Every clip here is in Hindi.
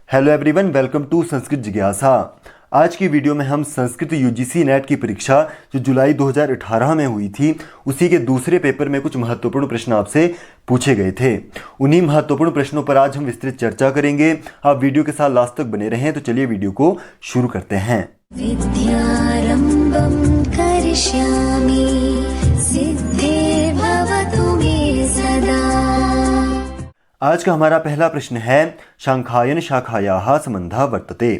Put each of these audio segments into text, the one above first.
Hello everyone, welcome to Sanskrit जिज्ञासा। आज की वीडियो में हम संस्कृत यूजीसी नेट की परीक्षा जो जुलाई 2018 में हुई थी उसी के दूसरे पेपर में कुछ महत्वपूर्ण प्रश्न आपसे पूछे गए थे। उन्हीं महत्वपूर्ण प्रश्नों पर आज हम विस्तृत चर्चा करेंगे। आप वीडियो के साथ लास्ट तक बने रहें। तो चलिए वीडियो को शुरू करते हैं। विद्यारम्भं करिष्यामि सिद्धे भवतु मे सदा। आज का हमारा पहला प्रश्न है शांखायन शाखायाः संबंधः वर्तते।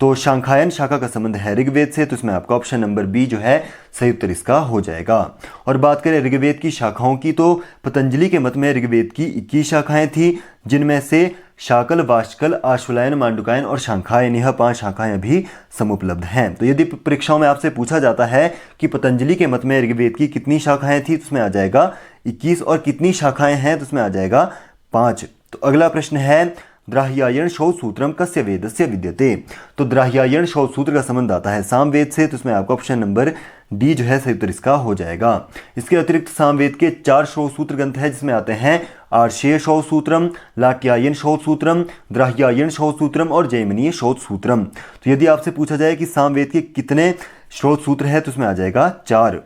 तो शांखायन शाखा का संबंध है ऋग्वेद से, तो इसमें आपका ऑप्शन नंबर बी जो है सही उत्तर इसका हो जाएगा। और बात करें ऋग्वेद की शाखाओं की, तो पतंजलि के मत में ऋग्वेद की 21 शाखाएं थी, जिनमें से शाकल, वाष्कल, आश्वलायन, मांडुकायन और शांखायन, यह 5 शाखाएं अभी समुपलब्ध हैं। तो यदि परीक्षाओं में आपसे पूछा जाता है कि पतंजलि के मत में ऋग्वेद की कितनी शाखाएं थी, तो उसमें आ जाएगा 21, और कितनी शाखाएं हैं तो उसमें आ जाएगा 5। तो अगला प्रश्न है द्राह्यायण शौच सूत्रम कस्य वेदस्य विद्यते। तो द्राह्यायण शौच सूत्र का संबंध आता है सामवेद से, तो इसमें आपका ऑप्शन नंबर डी जो है सही उत्तर इसका हो जाएगा। इसके अतिरिक्त सामवेद के 4 शौच सूत्र ग्रंथ है, जिसमें आते हैं आर्षेय शौच सूत्रम, लाट्यायन शौच सूत्रम, द्राह्यायण शौच सूत्रम और जैमिनीय शौच सूत्रम। तो यदि आपसे पूछा जाए कि सामवेद के कितने शौच सूत्र है तो उसमें आ जाएगा 4।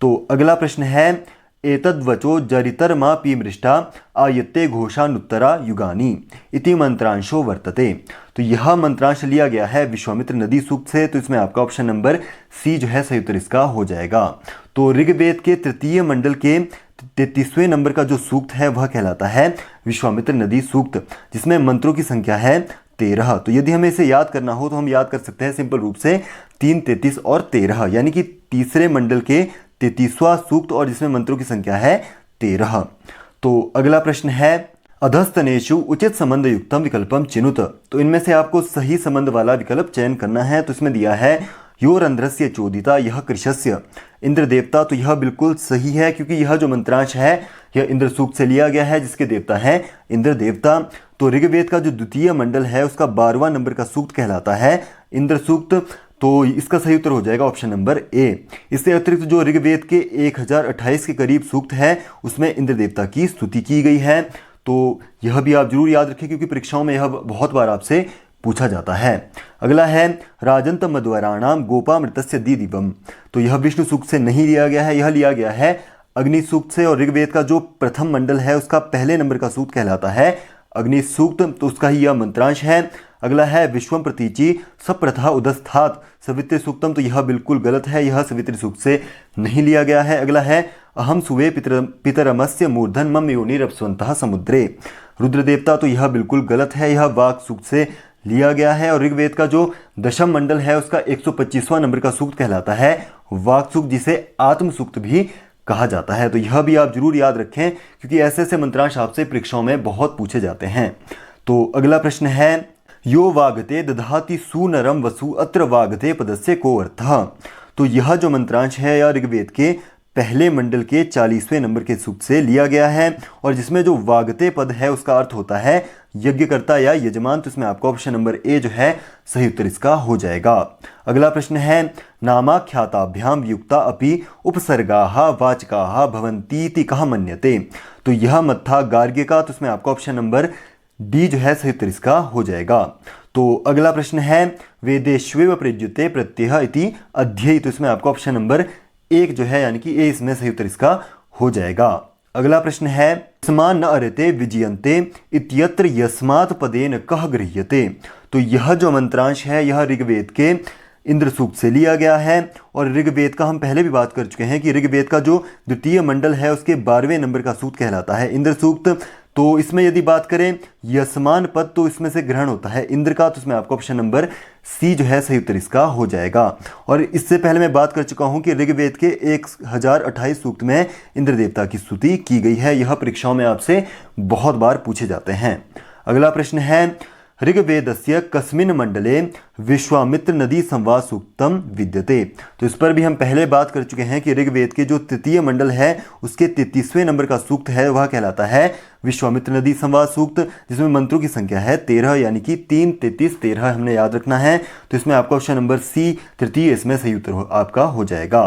तो अगला प्रश्न है एतद्वचो जरितर्मापि मृष्टा आयत्ते घोषानुत्तरा युगानि इति मंत्रांशो वर्तते। तो यह मंत्रांश लिया गया है विश्वामित्र नदी सूक्त से, तो इसमें आपका ऑप्शन नंबर सी जो है सही उत्तर इसका हो जाएगा। तो ऋग्वेद के तृतीय मंडल के 33वें नंबर का जो सूक्त है वह कहलाता है विश्वामित्र नदी सूक्त, जिसमें मंत्रों की संख्या है 13। तो यदि हमें इसे याद करना हो तो हम याद कर सकते हैं सिंपल रूप से 3, 33 और 13, यानी कि तीसरे मंडल के 33वां सूक्त और जिसमें मंत्रों की संख्या है 13। तो अगला प्रश्न है अधस्तनेषु उचित संबंध युक्तम विकल्पम चिनुत। तो इनमें से आपको सही संबंध वाला विकल्प चयन करना है। तो इसमें दिया है योरंध्रस्य चोदिता यह कृशस्य इंद्र देवता। तो यह बिल्कुल सही है, क्योंकि यह जो मंत्रांश है यह इंद्र सूक्त से लिया गया है, जिसके देवता है इंद्र देवता। तो ऋग्वेद का जो द्वितीय मंडल है उसका 12वां नंबर का सूक्त कहलाता है इंद्र सूक्त। तो इसका सही उत्तर हो जाएगा ऑप्शन नंबर ए। इससे अतिरिक्त जो ऋग्वेद के 1028 के करीब सूक्त है उसमें इंद्र देवता की स्तुति की गई है। तो यह भी आप जरूर याद रखें, क्योंकि परीक्षाओं में यह बहुत बार आपसे पूछा जाता है। अगला है राजंत मध्वराणाम गोपामृतस्य दीदिवम। तो यह विष्णु सूक्त से नहीं लिया गया है, यह लिया गया है अग्नि सूक्त से, और ऋग्वेद का जो प्रथम मंडल है उसका पहले नंबर का सूक्त कहलाता है अग्नि सूक्त, तो उसका ही यह मंत्रांश है। अगला है विश्वम प्रतीचि सप्रथा उदस्थात सवित्री सूक्तम। तो यह बिल्कुल गलत है, यह सवित्री सूक्त से नहीं लिया गया है। अगला है अहम सुवे पितरमस्य मूर्धन मम योनिरप्स्वन्तः समुद्रे रुद्र देवता। तो यह बिल्कुल गलत है, यह वाक सूक्त से लिया गया है। और ऋग्वेद का जो दशम मंडल है उसका 125वां नंबर का सूक्त कहलाता है वाक सूक्त, जिसे आत्म सूक्त भी कहा जाता है। तो यह भी आप जरूर याद रखें, क्योंकि ऐसे ऐसे मंत्रांश आपसे परीक्षाओं में बहुत पूछे जाते हैं। तो अगला प्रश्न है यो वागते दधाति सुनरम वसु अत्र वागते पदस्य को अर्थः। तो यह जो मंत्रांश है यह ऋग्वेद के पहले मंडल के 40वें नंबर के सूक्त से लिया गया है, और जिसमें जो वागते पद है उसका अर्थ होता है यज्ञकर्ता या यजमान। तो इसमें आपका ऑप्शन नंबर ए जो है सही उत्तर इसका हो जाएगा। अगला प्रश्न है नामाख्याताभ्याम युक्ता अपि उपसर्गाः वाचकाः भवन्तीति कः मन्यते। तो यह मत था गार्ग्य का, तो इसमें आपका ऑप्शन नंबर डी जो है सही उत्तर इसका हो जाएगा। तो अगला प्रश्न है वेदेष्वेव प्रयुज्यते प्रत्यय इति अध्यय। तो इसमें आपका ऑप्शन नंबर 1 जो है यानी कि ए इसमें सही उत्तर इसका हो जाएगा। अगला प्रश्न है यस्मान् न अर्यते विजयन्ते इत्यत्र यस्मात् पदेन कः गृह्यते। तो यह जो मंत्रांश है यह ऋग्वेद के इंद्र सूक्त से लिया गया है, और ऋग्वेद का हम पहले भी बात कर चुके हैं कि ऋग्वेद का जो द्वितीय मंडल है उसके 12वें नंबर का सूक्त कहलाता है इंद्र सूक्त। तो इसमें यदि बात करें यस्मान पद, तो इसमें से ग्रहण होता है इंद्र का, तो इसमें आपका ऑप्शन नंबर सी जो है सही उत्तर इसका हो जाएगा। और इससे पहले मैं बात कर चुका हूं कि ऋग्वेद के 1028 सूक्त में इंद्र देवता की स्तुति की गई है। यह परीक्षाओं में आपसे बहुत बार पूछे जाते हैं। अगला प्रश्न है ऋग्वेदस्य कस्मिन् मंडले विश्वामित्र नदी संवाद सूक्तम विद्यते। तो इस पर भी हम पहले बात कर चुके हैं कि ऋग्वेद के जो तृतीय मंडल है उसके 33वें नंबर का सूक्त है वह कहलाता है विश्वामित्र नदी संवाद सूक्त, जिसमें मंत्रों की संख्या है 13, यानी कि 3, 33, 13 हमने याद रखना है। तो इसमें आपका ऑप्शन नंबर सी तृतीय इसमें सही उत्तर आपका हो जाएगा।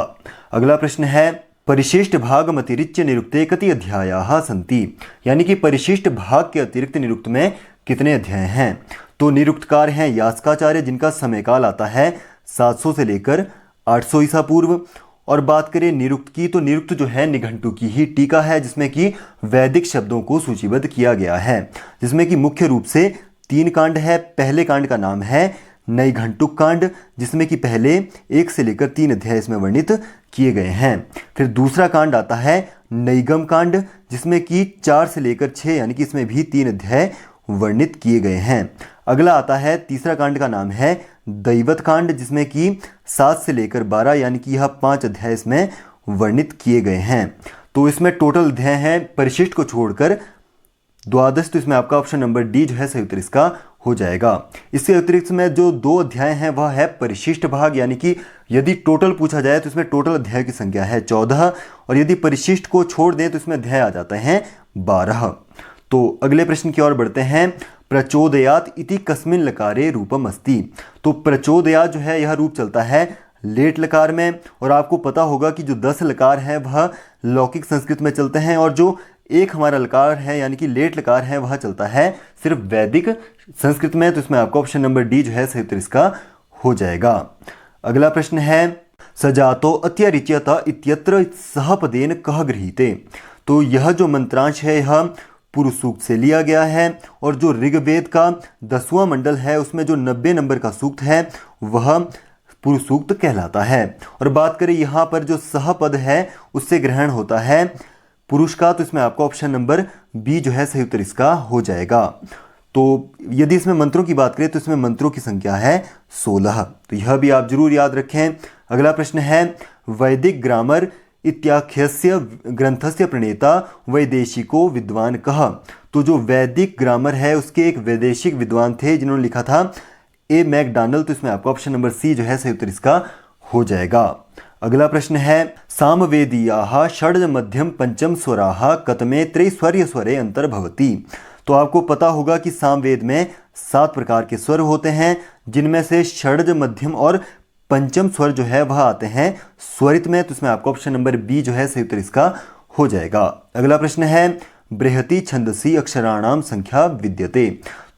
अगला प्रश्न है परिशिष्ट भाग अतिरिच्य निरुक्ते कति अध्यायाः सन्ति। यानी कि परिशिष्ट भाग के अतिरिक्त निरुक्त में कितने अध्याय हैं। तो निरुक्तकार हैं यास्काचार्य, जिनका समय काल आता है 700 से लेकर 800 ईसा पूर्व। और बात करें निरुक्त की, तो निरुक्त जो है निघंटु की ही टीका है, जिसमें कि वैदिक शब्दों को सूचीबद्ध किया गया है, जिसमें कि मुख्य रूप से 3 कांड है। पहले कांड का नाम है नैघंटुक कांड, जिसमें कि पहले 1 से लेकर 3 अध्याय इसमें वर्णित किए गए हैं। फिर दूसरा कांड आता है नैगम कांड, जिसमें कि 4 से लेकर 6 यानी कि इसमें भी 3 अध्याय वर्णित किए गए हैं। अगला आता है तीसरा कांड का नाम है दैवत कांड, जिसमें कि 7 से लेकर 12 यानी कि यह 5 अध्याय इसमें वर्णित किए गए हैं। तो इसमें टोटल अध्याय हैं परिशिष्ट को छोड़कर 12, तो इसमें आपका ऑप्शन नंबर डी जो है सही उत्तर इसका हो जाएगा। इसके अतिरिक्त में जो 2 अध्याय हैं वह है परिशिष्ट भाग, यानी कि यदि टोटल पूछा जाए तो इसमें टोटल अध्याय की संख्या है 14, और यदि परिशिष्ट को छोड़ दें तो इसमें अध्याय आ जाते हैं 12। तो अगले प्रश्न की ओर बढ़ते हैं। प्रचोदयात इति कस्मिन् लकारे रूपम अस्ति। तो प्रचोदयात जो है यह रूप चलता है लेट लकार में, और आपको पता होगा कि जो 10 लकार है वह लौकिक संस्कृत में चलते हैं, और जो एक हमारा लकार है यानी कि लेट लकार है वह चलता है सिर्फ वैदिक संस्कृत में। तो इसमें आपका ऑप्शन नंबर डी जो है सही उत्तर इसका हो जाएगा। अगला प्रश्न है सजातो अत्यरिच्यत इत्यत्र सहपदेन कह गृहीते। तो यह जो मंत्रांश है यह पुरुष सूक्त से लिया गया है, और जो ऋग्वेद का 10वां मंडल है उसमें जो 90 नंबर का सूक्त है वह पुरुष सूक्त कहलाता है। और बात करें यहाँ पर जो सहपद है उससे ग्रहण होता है पुरुष का, तो इसमें आपका ऑप्शन नंबर बी जो है सही उत्तर इसका हो जाएगा। तो यदि इसमें मंत्रों की बात करें तो इसमें मंत्रों की संख्या है 16, तो यह भी आप जरूर याद रखें। अगला प्रश्न है वैदिक ग्रामर इत्याख्यस्य ग्रंथस्य प्रणेता वैदेशिको विद्वान कह। तो जो वैदिक ग्रामर है उसके एक वैदेशिक विद्वान थे जिन्होंने लिखा था ए मैकडॉनल्ड, तो इसमें आपका ऑप्शन नंबर सी जो है सही उत्तर इसका हो जाएगा। अगला प्रश्न है सामवेदीयाः षड्ज मध्यम पंचम स्वराः कतमे त्रैस्वर्य स्वरे अंतर्भवति। तो आपको पता होगा कि सामवेद में 7 प्रकार के स्वर होते हैं, जिनमें से षड्ज मध्यम और पंचम स्वर जो है वह आते हैं स्वरित में। तो इसमें आपका ऑप्शन नंबर बी जो है सही उत्तर इसका हो जाएगा। अगला प्रश्न है बृहति छंदसी अक्षराणाम संख्या विद्यते।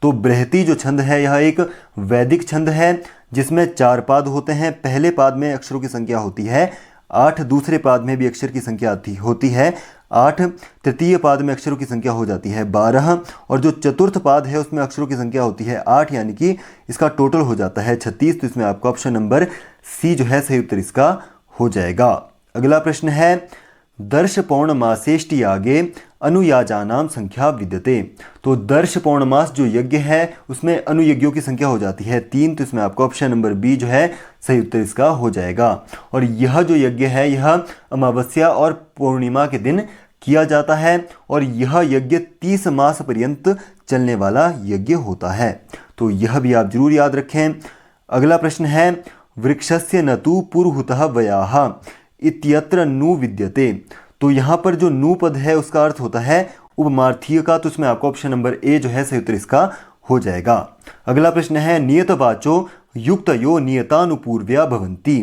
तो बृहति जो छंद है यह एक वैदिक छंद है, जिसमें 4 पाद होते हैं। पहले पाद में अक्षरों की संख्या होती है 8, दूसरे पाद में भी अक्षर की संख्या होती है 8, तृतीय पाद में अक्षरों की संख्या हो जाती है 12, और जो चतुर्थ पाद है उसमें अक्षरों की संख्या होती है 8, यानी कि इसका टोटल हो जाता है 36। तो इसमें आपका ऑप्शन नंबर सी जो है सही उत्तर इसका हो जाएगा। अगला प्रश्न है दर्श पौर्णमासेष्टि यागे अनुयाजानाम संख्या विद्यते। तो दर्श पौर्णमास जो यज्ञ है उसमें अनुयज्ञों की संख्या हो जाती है 3, तो इसमें आपका ऑप्शन नंबर बी जो है सही उत्तर इसका हो जाएगा। और यह जो यज्ञ है यह अमावस्या और पूर्णिमा के दिन किया जाता है, और यह यज्ञ 30 मास पर्यंत चलने वाला यज्ञ होता है। तो यह भी आप जरूर याद रखें। अगला प्रश्न है वृक्षस्य न तु पुरुहुतः वयाः इत्यत्र नु विद्यते। तो यहाँ पर जो नु पद है उसका अर्थ होता है उपमार्थीय का, तो इसमें आपका ऑप्शन नंबर ए जो है सही उत्तर इसका हो जाएगा। अगला प्रश्न है नियतवाचो युक्तयो नियतानुपूर्व्या भवन्ति।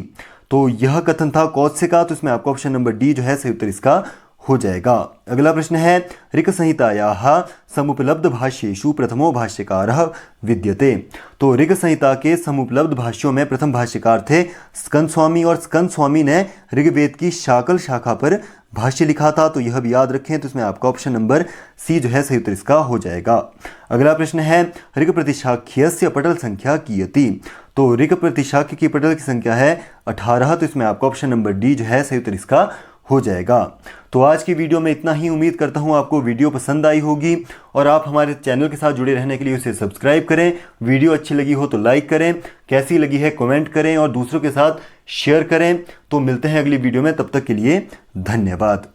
तो यह कथन था कौत्स्य का, तो इसमें आपका ऑप्शन नंबर डी जो है सही उत्तर इसका हो जाएगा। अगला प्रश्न है ऋक् संहितायाः समुपलब्ध भाष्येषु प्रथमो भाष्यकारः विद्यते। तो ऋक् संहिता के समुपलब्ध भाष्यों में प्रथम भाष्यकार थे स्कंद स्वामी, और स्कंद स्वामी ने ऋग्वेद की शाकल शाखा पर भाष्य लिखा था। तो यह भी याद रखें, तो इसमें आपका ऑप्शन नंबर सी जो है सही उत्तर इसका हो जाएगा। अगला प्रश्न है ऋक् प्रतिशाख्यस्य पटल संख्या कियति। तो ऋक् प्रतिशाख्य की पटल की संख्या है 18, तो इसमें आपका ऑप्शन नंबर डी जो है सही उत्तर इसका हो जाएगा। तो आज की वीडियो में इतना ही। उम्मीद करता हूँ आपको वीडियो पसंद आई होगी, और आप हमारे चैनल के साथ जुड़े रहने के लिए उसे सब्सक्राइब करें। वीडियो अच्छी लगी हो तो लाइक करें, कैसी लगी है कमेंट करें, और दूसरों के साथ शेयर करें। तो मिलते हैं अगली वीडियो में, तब तक के लिए धन्यवाद।